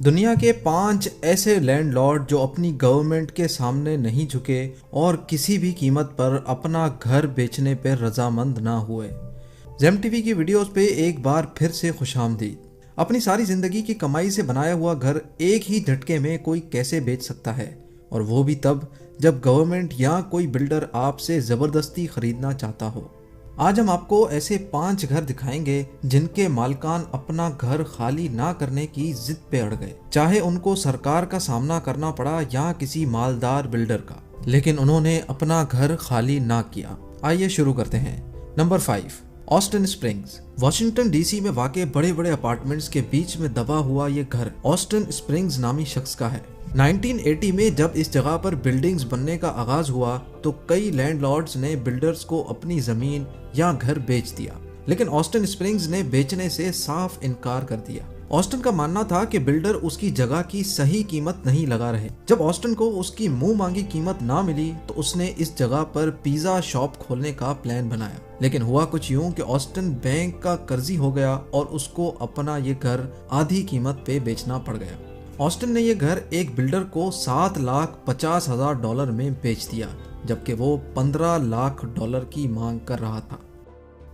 دنیا کے 5 ایسے لینڈ لارڈ جو اپنی گورنمنٹ کے سامنے نہیں جھکے اور کسی بھی قیمت پر اپنا گھر بیچنے پر رضامند نہ ہوئے۔ زیم ٹی وی کی ویڈیوز پہ ایک بار پھر سے خوش آمدید۔ اپنی ساری زندگی کی کمائی سے بنایا ہوا گھر ایک ہی جھٹکے میں کوئی کیسے بیچ سکتا ہے، اور وہ بھی تب جب گورنمنٹ یا کوئی بلڈر آپ سے زبردستی خریدنا چاہتا ہو۔ آج ہم آپ کو ایسے 5 گھر دکھائیں گے جن کے مالکان اپنا گھر خالی نہ کرنے کی ضد پہ اڑ گئے، چاہے ان کو سرکار کا سامنا کرنا پڑا یا کسی مالدار بلڈر کا، لیکن انہوں نے اپنا گھر خالی نہ کیا۔ آئیے شروع کرتے ہیں۔ Number 5، Austin Springs. Washington D C میں واقع بڑے بڑے اپارٹمنٹس کے بیچ میں دبا ہوا یہ گھر آسٹن اسپرنگز نامی شخص کا ہے۔ 1980 میں جب اس جگہ پر بلڈنگز بننے کا آغاز ہوا تو کئی لینڈ لارڈز نے بلڈرز کو اپنی زمین یا گھر بیچ دیا، لیکن آسٹن اسپرنگز نے بیچنے سے صاف انکار کر دیا۔ آسٹن کا ماننا تھا کہ بلڈر اس کی جگہ کی صحیح قیمت نہیں لگا رہے۔ جب آسٹن کو اس کی منہ مانگی قیمت نہ ملی تو اس نے اس جگہ پر پیزا شاپ کھولنے کا پلان بنایا، لیکن ہوا کچھ یوں کہ آسٹن بینک کا قرضی ہو گیا اور اس کو اپنا یہ گھر آدھی قیمت پہ بیچنا پڑ گیا۔ آسٹن نے یہ گھر ایک بلڈر کو $7,50,000 میں بیچ دیا، جبکہ وہ $15 لاکھ کی مانگ کر رہا تھا۔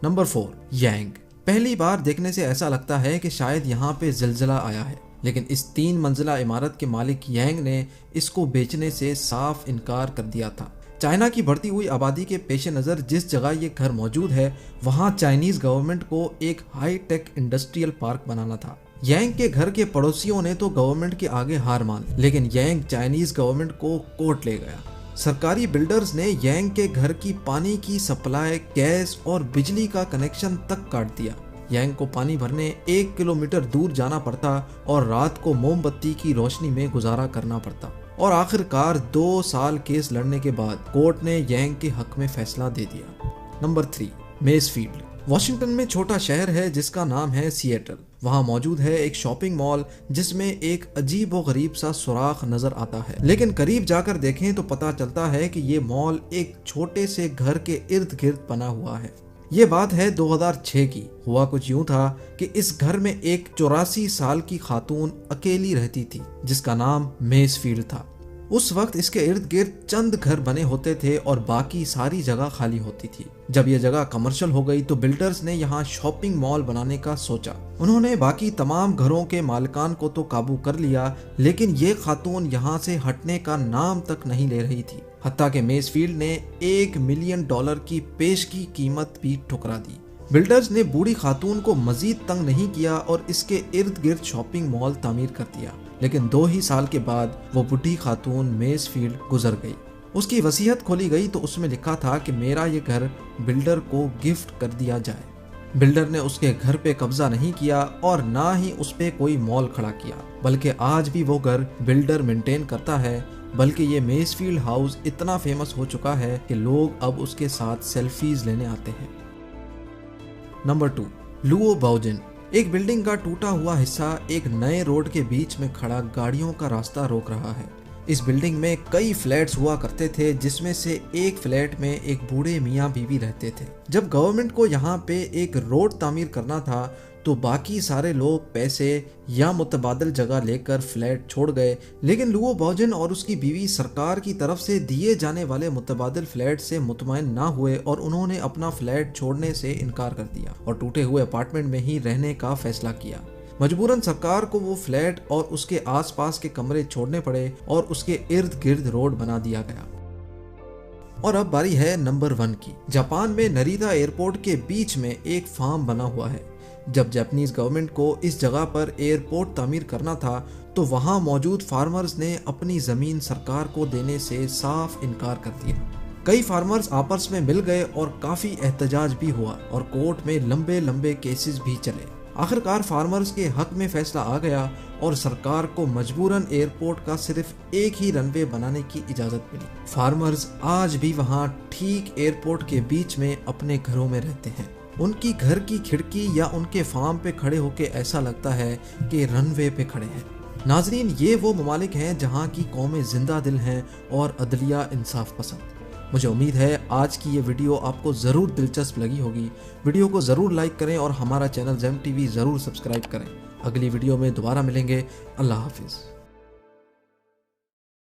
Number 4، Yang. پہلی بار دیکھنے سے ایسا لگتا ہے کہ شاید یہاں پہ زلزلہ آیا ہے، لیکن اس 3 منزلہ عمارت کے مالک یانگ نے اس کو بیچنے سے صاف انکار کر دیا تھا۔ چائنا کی بڑھتی ہوئی آبادی کے پیش نظر جس جگہ یہ گھر موجود ہے وہاں چائنیز گورنمنٹ کو ایک ہائی ٹیک انڈسٹریل پارک بنانا تھا۔ یانگ کے گھر کے پڑوسیوں نے تو گورنمنٹ کے آگے ہار مان لی، لیکن یانگ چائنیز گورنمنٹ کو کورٹ لے گیا۔ سرکاری بلڈرز نے یانگ کے گھر کی پانی کی سپلائی، گیس اور بجلی کا کنیکشن تک کاٹ دیا۔ یانگ کو پانی بھرنے 1 کلومیٹر دور جانا پڑتا اور رات کو موم بتی کی روشنی میں گزارا کرنا پڑتا، اور آخر کار 2 سال کیس لڑنے کے بعد کورٹ نے یانگ کے حق میں فیصلہ دے دیا۔ نمبر 3، میز فیلڈ۔ واشنگٹن میں چھوٹا شہر ہے جس کا نام ہے سیئٹل۔ وہاں موجود ہے ایک شاپنگ مال جس میں ایک عجیب و غریب سا سوراخ نظر آتا ہے، لیکن قریب جا کر دیکھیں تو پتا چلتا ہے کہ یہ مال ایک چھوٹے سے گھر کے ارد گرد بنا ہوا ہے۔ یہ بات ہے 2006 کی۔ ہوا کچھ یوں تھا کہ اس گھر میں ایک 84 سال کی خاتون اکیلی رہتی تھی جس کا نام میز فیلڈ تھا۔ اس وقت اس کے ارد گرد چند گھر بنے ہوتے تھے اور باقی ساری جگہ خالی ہوتی تھی۔ جب یہ جگہ کمرشل ہو گئی تو بلڈرز نے یہاں شاپنگ مال بنانے کا سوچا۔ انہوں نے باقی تمام گھروں کے مالکان کو تو قابو کر لیا، لیکن یہ خاتون یہاں سے ہٹنے کا نام تک نہیں لے رہی تھی، حتیٰ کہ میز فیلڈ نے $1 ملین کی پیشگی قیمت بھی ٹھکرا دی۔ بلڈرز نے بوڑھی خاتون کو مزید تنگ نہیں کیا اور اس کے ارد گرد شاپنگ مال تعمیر کر دیا، لیکن 2 ہی سال کے بعد وہ بوڑھی خاتون میز فیلڈ گزر گئی۔ اس کی وصیت کھولی گئی تو اس میں لکھا تھا کہ میرا یہ گھر بلڈر کو گفٹ کر دیا جائے۔ بلڈر نے اس کے گھر پہ قبضہ نہیں کیا اور نہ ہی اس پہ کوئی مال کھڑا کیا، بلکہ آج بھی وہ گھر بلڈر مینٹین کرتا ہے، بلکہ یہ میز فیلڈ ہاؤس اتنا فیمس ہو چکا ہے کہ لوگ اب اس کے ساتھ سیلفیز لینے آتے ہیں۔ نمبر 2، لوو باؤجن۔ ایک بلڈنگ کا ٹوٹا ہوا حصہ ایک نئے روڈ کے بیچ میں کھڑا گاڑیوں کا راستہ روک رہا ہے۔ اس بلڈنگ میں کئی فلیٹس ہوا کرتے تھے جس میں سے ایک فلیٹ میں ایک بوڑھے میاں بیوی رہتے تھے۔ جب گورنمنٹ کو یہاں پہ ایک روڈ تعمیر کرنا تھا تو باقی سارے لوگ پیسے یا متبادل جگہ لے کر فلیٹ چھوڑ گئے، لیکن لوو باؤجن اور اس کی بیوی سرکار کی طرف سے دیے جانے والے متبادل فلیٹ سے مطمئن نہ ہوئے اور انہوں نے اپنا فلیٹ چھوڑنے سے انکار کر دیا اور ٹوٹے ہوئے اپارٹمنٹ میں ہی رہنے کا فیصلہ کیا۔ مجبوراً سرکار کو وہ فلیٹ اور اس کے آس پاس کے کمرے چھوڑنے پڑے اور اس کے ارد گرد روڈ بنا دیا گیا۔ اور اب باری ہے نمبر 1 کی۔ جاپان میں نریتا ایئرپورٹ کے بیچ میں ایک فارم بنا ہوا ہے۔ جب جاپنیز گورنمنٹ کو اس جگہ پر ایئرپورٹ تعمیر کرنا تھا تو وہاں موجود فارمرز نے اپنی زمین سرکار کو دینے سے صاف انکار کر دیا۔ کئی فارمرز آپس میں مل گئے اور کافی احتجاج بھی ہوا اور کورٹ میں لمبے لمبے کیسز بھی چلے۔ آخرکار فارمرز کے حق میں فیصلہ آ گیا اور سرکار کو مجبوراً ایئرپورٹ کا صرف ایک ہی رن وے بنانے کی اجازت ملی۔ فارمرز آج بھی وہاں ٹھیک ایئرپورٹ کے بیچ میں اپنے گھروں میں رہتے ہیں۔ ان کی گھر کی کھڑکی یا ان کے فارم پہ کھڑے ہو کے ایسا لگتا ہے کہ رن وے پہ کھڑے ہیں۔ ناظرین، یہ وہ ممالک ہیں جہاں کی قومیں زندہ دل ہیں اور عدلیہ انصاف پسند۔ مجھے امید ہے آج کی یہ ویڈیو آپ کو ضرور دلچسپ لگی ہوگی۔ ویڈیو کو ضرور لائک کریں اور ہمارا چینل زیم ٹی وی ضرور سبسکرائب کریں۔ اگلی ویڈیو میں دوبارہ ملیں گے۔ اللہ حافظ۔